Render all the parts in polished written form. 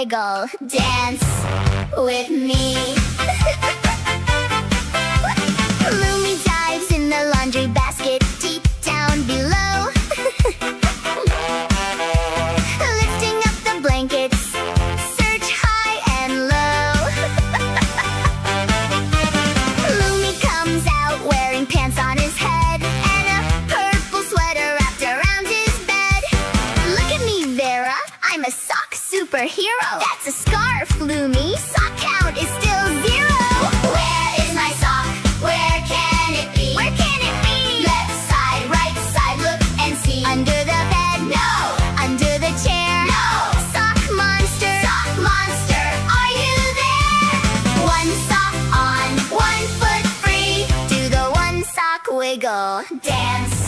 wiggle. Dance with me. Lumi dives in the laundry basket deep down below. Lifting up the blankets, search high and low. Lumi comes out wearing pants on his head and a purple sweater wrapped around his bed. Look at me, Vera, I'm a sock superhero. That's a scarf, Lumi. Sock count is still 0. Where is my sock? Where can it be? Where can it be? Left side, right side, look and see. Under the bed? No. Under the chair? No. Sock monster, are you there? One sock on, 1 foot free. Do the one sock wiggle. Dance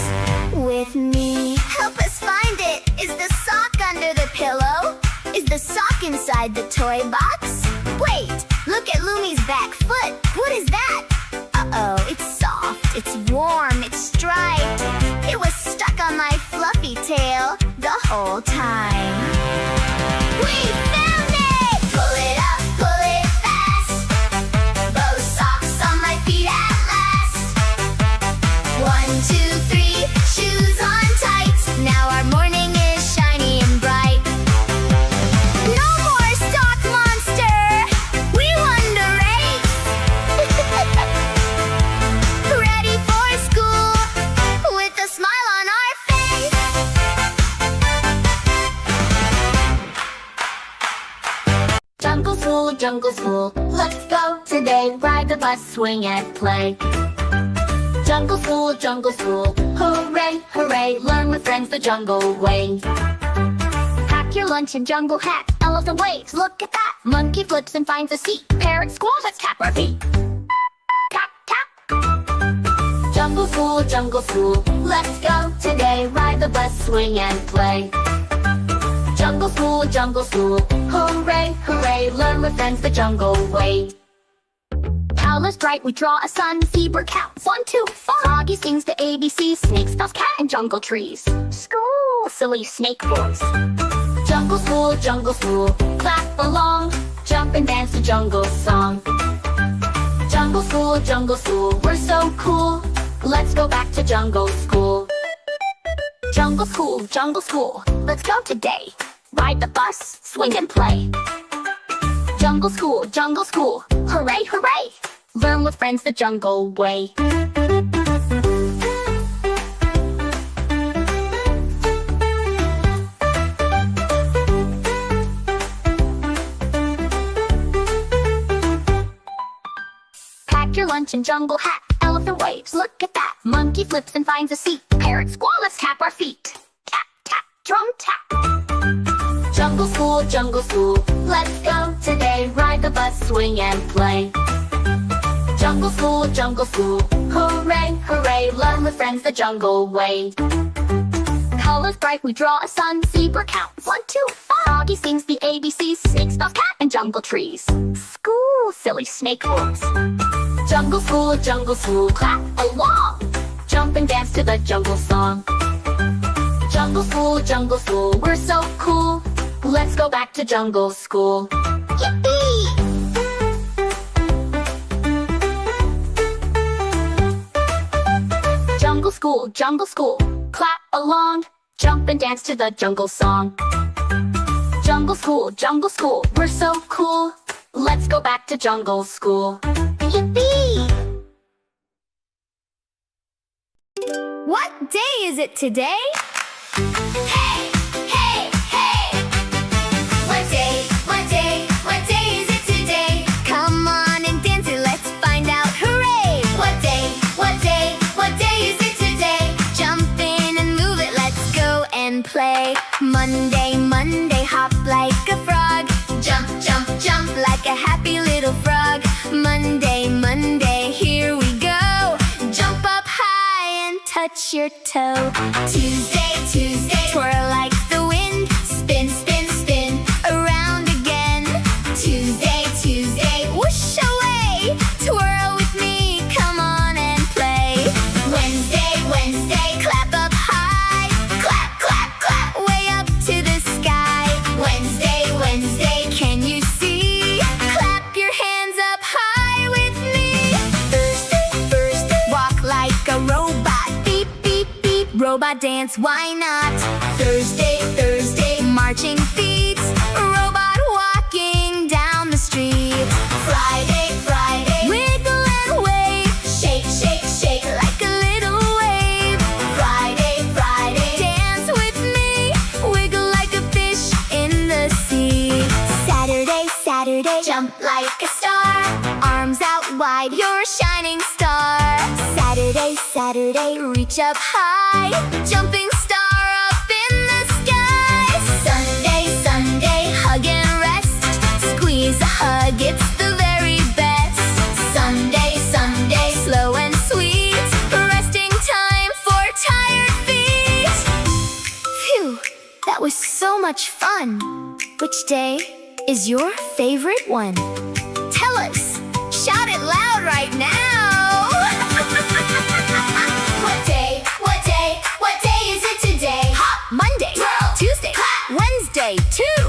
with me. Help us find it. Is the sock under the pillow? Is the sock inside the toy box? Wait, look at Lumi's back foot. What is that? Uh-oh, it's soft, it's warm, it's striped. It was stuck on my fluffy tail the whole time. We found it! Pull it up, pull it fast. Both socks on my feet at last. 1, 2, 3, shoes on tight. Now our morning is shiny and bright. No more sock monster! We won the race! Ready for school with a smile on our face. Jungle school, let's go today. Ride the bus, swing and play. Jungle school, hooray, hooray. Learn with friends the jungle way. Pack your lunch and jungle hat. Elephant waves, look at that. Monkey flips and finds a seat. Parrot squawks, let's tap our feet. Tap, tap. Jungle school, let's go today. Ride the bus, swing and play. Jungle school, hooray, hooray. Learn with friends the jungle way. Colors bright, we draw a sun. Zebra counts 1, 2, 4. Froggy sings the ABC. Snake spells cat in jungle trees. School, silly snake boys. Jungle school, clap along. Jump and dance the jungle song. Jungle school, we're so cool. Let's go back to jungle school. Jungle school, let's go today. Ride the bus, swing and play. Jungle school, hooray, hooray. Learn with friends the jungle way. Pack your lunch and jungle hat. Elephant waves, look at that. Monkey flips and finds a seat. Parrot squall, let's tap our feet. Tap, tap, drum tap. Jungle school, let's go today. Ride the bus, swing and play. Jungle school, hooray, hooray. Learn with friends the jungle way. Colors bright, we draw a sun. Zebra counts 1, 2, 4. Froggy sings the ABC. Snake spells cat in jungle trees. School, silly snake boys. Jungle school, clap along. Jump and dance to the jungle song. Jungle school, we're so cool. Let's go back to jungle school. Yippee! Jungle school, clap along. Jump and dance to the jungle song. Jungle school, we're so cool. Let's go back to jungle school. Yippee! What day is it today? Hey! Hey! Hey! What day is it today? Come on and dance it, let's find out, hooray! What day is it today? Jump in and move it, let's go and play. Monday, hop like a frog. Jump like a happy little frog. Monday, here we go. Jump up high and touch your toe. Tuesday, twirl like the wind. Spin, around again. Tuesday, whoosh away. Twirl with me, come on and play. Wednesday, clap up high. Clap, way up to the sky. Wednesday, can robot dance, why not? Thursday, Thursday, marching feet, robot walking down the street. Friday, Friday, wiggle and wave, shake, shake, shake like a little wave. Friday, Friday, dance with me, wiggle like a fish in the sea. Saturday, Saturday, jump like a star, arms out wide, you're a shining star. Saturday, Saturday, reach up high, jumping star up in the sky. Sunday, Sunday, hug and rest, squeeze a hug, it's the very best. Sunday, Sunday, slow and sweet, resting time for tired feet. Phew, that was so much fun. Which day is your favorite one? Tell us, shout it loud right now. Monday, Tuesday, Wednesday, too.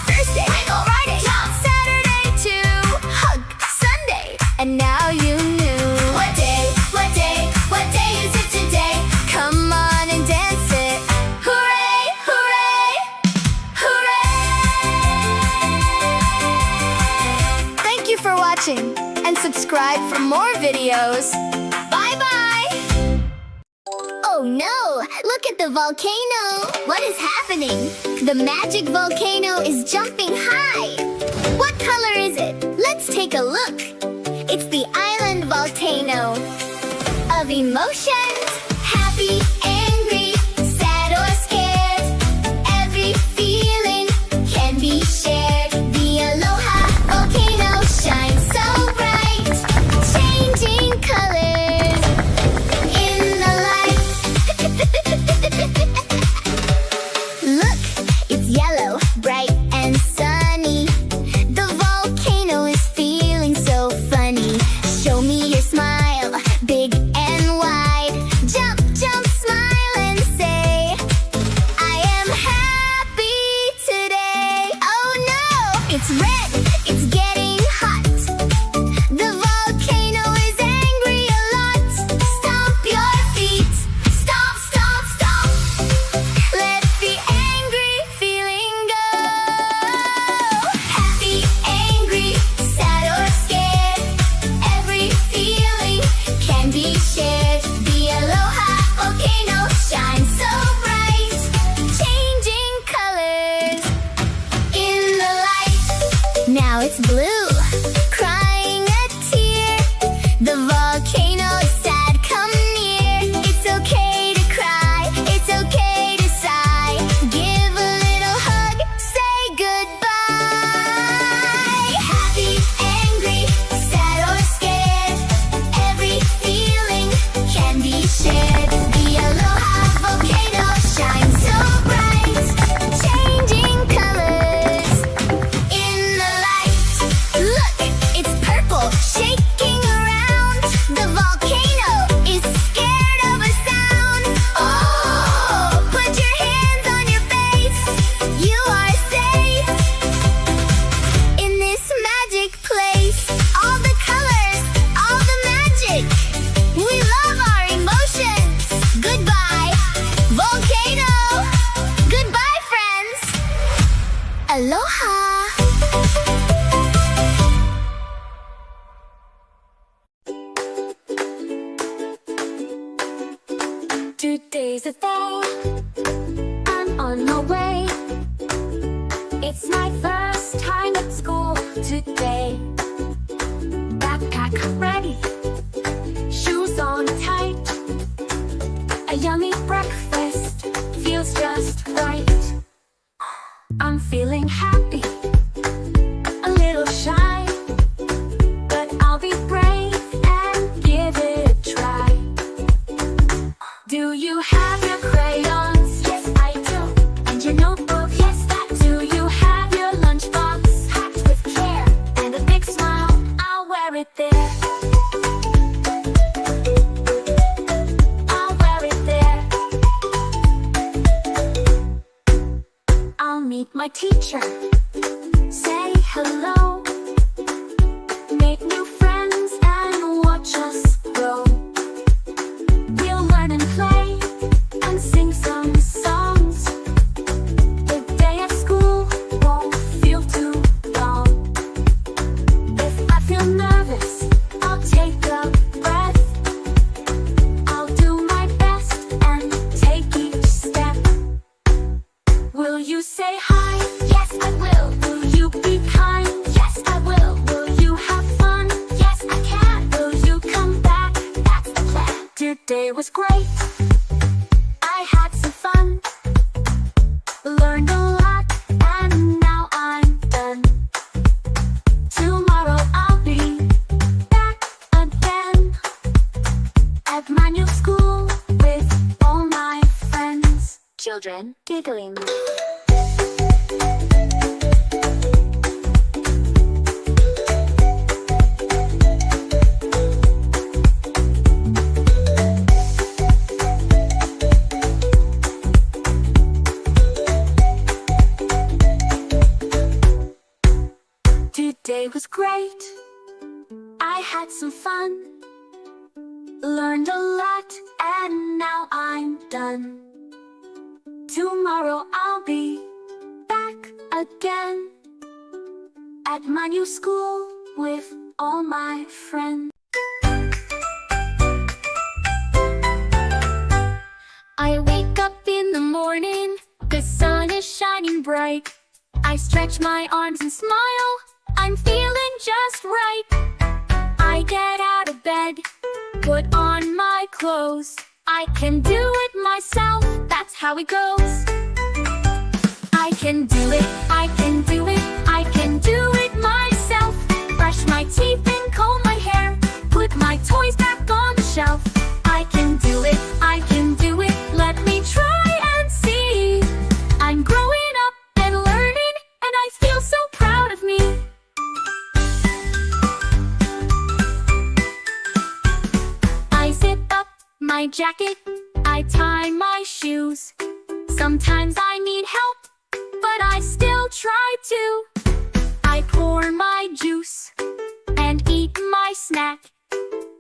Thursday, Friday, Saturday, too. Hug, Sunday, and now you knew. What day is it today? Come on and dance it. Hooray, hooray, hooray! Thank you for watching, and subscribe for more videos. Bye-bye! Oh no! Look at the volcano! What is happening? The magic volcano is jumping high! What color is it? Let's take a look! It's the island volcano of emotions. Happy, angry, sad or scared. Every feeling can be shared. The Aloha volcano shines so bright, changing colors in the light. Look, it's yellow, bright and sunny. The volcano is feeling so funny. Show me your smile, big and wide. Jump, jump, smile and say, I am happy today. Oh no, it's red, it's getting hot. The volcano is angry a lot. Stomp your feet, stomp, stomp, stomp. Let the angry feeling go. Happy, angry, sad or scared. Every feeling can be shared. The Aloha volcano shines so bright, changing colors in the light. Now it's blue, crying a tear. The volcano is sad, come near. It's okay to cry, it's okay to sigh. Give a little hug, say goodbye. Happy, angry, sad or scared. Every feeling can be shared. The Aloha volcano shines so bright, changing colors in the light. Look, it's purple, shaking around. The volcano is scared of a sound. Oh, put your hands on your face. You are safe in this magic place. All the colors, all the magic. We love our emotions. Goodbye, volcano. Goodbye, friends. Aloha. Today's the day, I'm on my way. It's my first time at school today. Backpack ready, shoes on tight. A yummy breakfast feels just right. I'm feeling happy, a little shy, but I'll be brave and give it a try. Do you have your crayons? Yes, I do. And your notebook? Yes, that too. You have your lunchbox packed with care and a big smile. I'll wear it there. I'll wear it there. I'll meet my teacher, say hello, make new friends and watch us grow. We'll learn and play and children giggling. Today was great. I had some fun, learned a lot, and now I'm done. Tomorrow I'll be back again at my new school with all my friends. I wake up in the morning, the sun is shining bright. I stretch my arms and smile, I'm feeling just right. I get out of bed, put on my clothes. I can do it myself, that's how it goes. I can do it, I can do it, I can do it myself. Brush my teeth and comb my hair, put my toys back on the shelf. I can do it, I can do it, let me try and see. I'm growing up and learning, and I feel so proud of me. I zip up my jacket, I tie my shoes. Sometimes I need help, but I still try to. I pour my juice and eat my snack,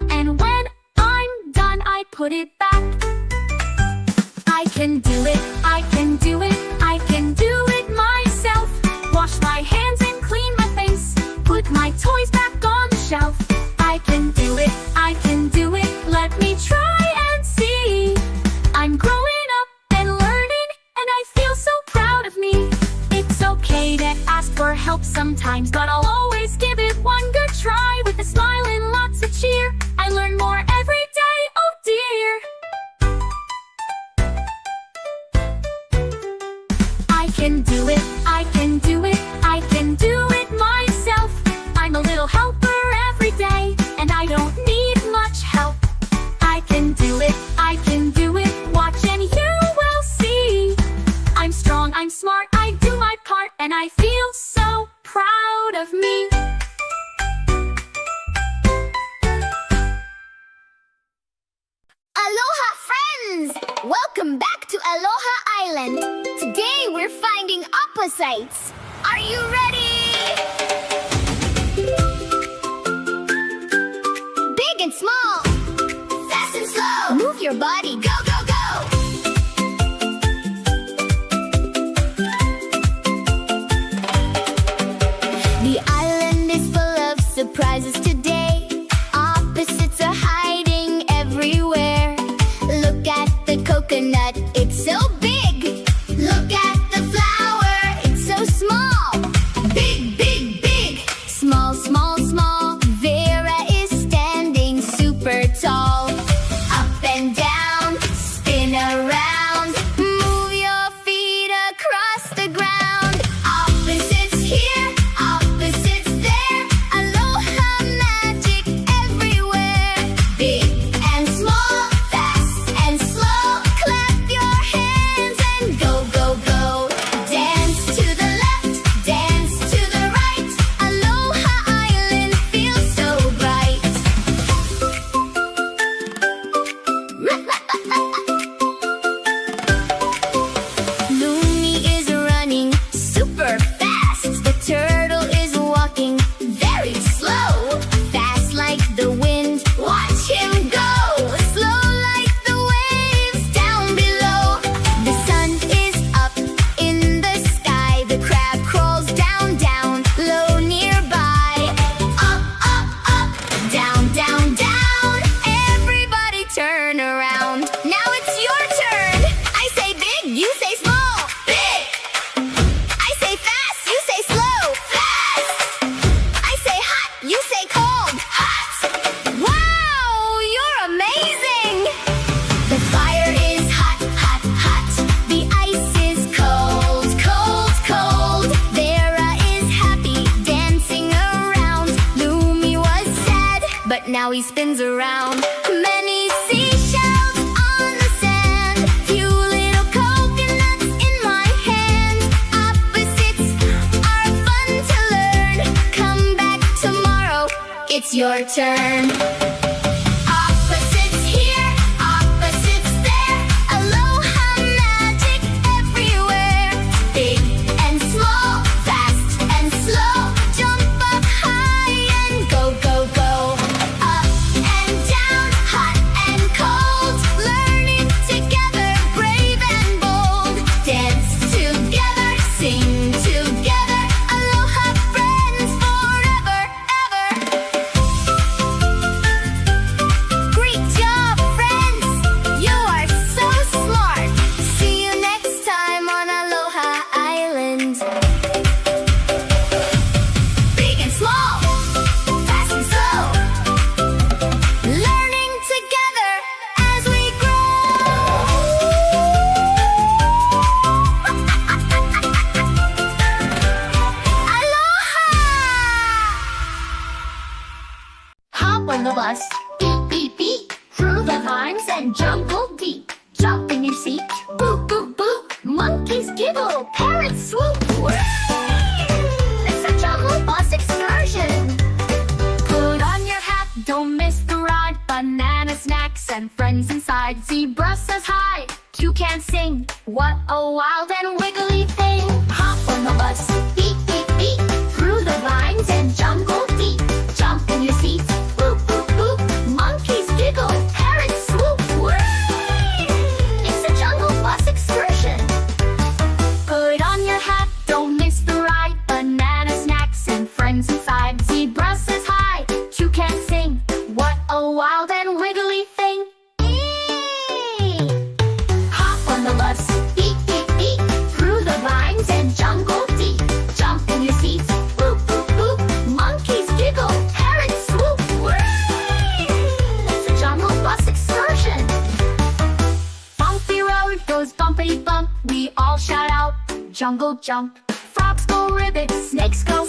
and when I'm done I put it back. I can do it, I can do it, I can do it myself. Wash my hands and clean my face, put my toys back on the shelf. I can do it, I can do it, let me try and see. I'm growing up and learning, and I feel so proud of me. It's okay to ask for help sometimes, but I'll always give it one good try. With a smile and lots of cheer, I learn more every day, oh dear. I can do it, I can do it, I can do it myself. I'm a little helper every day, and I don't need much help. I can do it, I can do it, watch and you will see. I'm strong, I'm smart, I do my part, and I feel so proud of me. Aloha friends! Welcome back to Aloha Island. Today we're finding opposites. Are you ready? Big and small, fast and slow. Move your body, go, go, go. The island is full of surprises today. Opposites are hiding everywhere. Look at the coconut, it's so big. Look at the flower, it's so small. Big, big, big. Small, small, small. Vera is standing super tall. Up and down, spin around. Move your feet across the ground. Opposites here, opposites there. Aloha magic everywhere. Big and small, fast and slow. Clap your hands and go, go, go. Dance to the left, dance to the right. Aloha Island feels so bright. Lumi is running super fast. The turtle is walking very slow. Fast like the wind, watch him go. Slow like the waves down below. The sun is up in the sky. The crab crawls down, down, low nearby. Up, up, up, down, down, down. Everybody turn around. Now it's your turn. I say big, you say small. Big. I say fast, you say slow. Fast. I say hot, you say cold. Hot. Wow, you're amazing. The fire is hot, hot, hot. The ice is cold, cold, cold. Vera is happy, dancing around. Lumi was sad, but now he spins around. Many seashells on the sand. Few little coconuts your turn. Opposites here, opposites there. Aloha magic everywhere. Big and small, fast and slow. Jump up high and go, go, go. Up and down, hot and cold. Learning together, brave and bold. Dance together, sing together. Aloha friends forever, ever. Great job, friends! You are so smart. See you next time on Aloha Island. Big and small, fast and slow. Learning together as we grow. Aloha! Hop on the bus, beep, beep, beep, through the vines and jungle deep. Jump in your seat, boop, boop, boop. Monkeys giggle, parrots swoop. It's a jungle bus excursion. Put on your hat, don't miss the ride. Banana snacks and friends inside. Zebra says hi, toucan sing. What a wild and wiggly thing. Hop on the bus, beep, beep, beep, through the vines and jungle deep. Jump in your seat, boop, boop, boop. Monkeys giggle, parrots swoop. It's a jungle bus excursion. Put on your hat, don't miss the ride. Banana snacks and friends inside. Zebra says hi, toucan sing. What a wild and wiggly thing. Hop on the bus, beep, beep, beep, through the vines and jungle deep. Jump in your seats, boop, boop, boop. Monkeys giggle, parrots swoop. It's a jungle bus excursion. Bumpy road goes bumpity bump. We all shout out, jungle jump. Frogs go ribbit, snakes go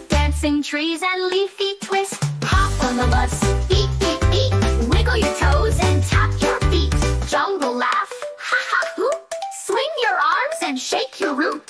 dancing trees and leafy twist. Hop on the bus, beep, beep, beep. Wiggle your toes and tap your feet. Jungle laugh, ha ha hoop. Swing your arms and shake your root.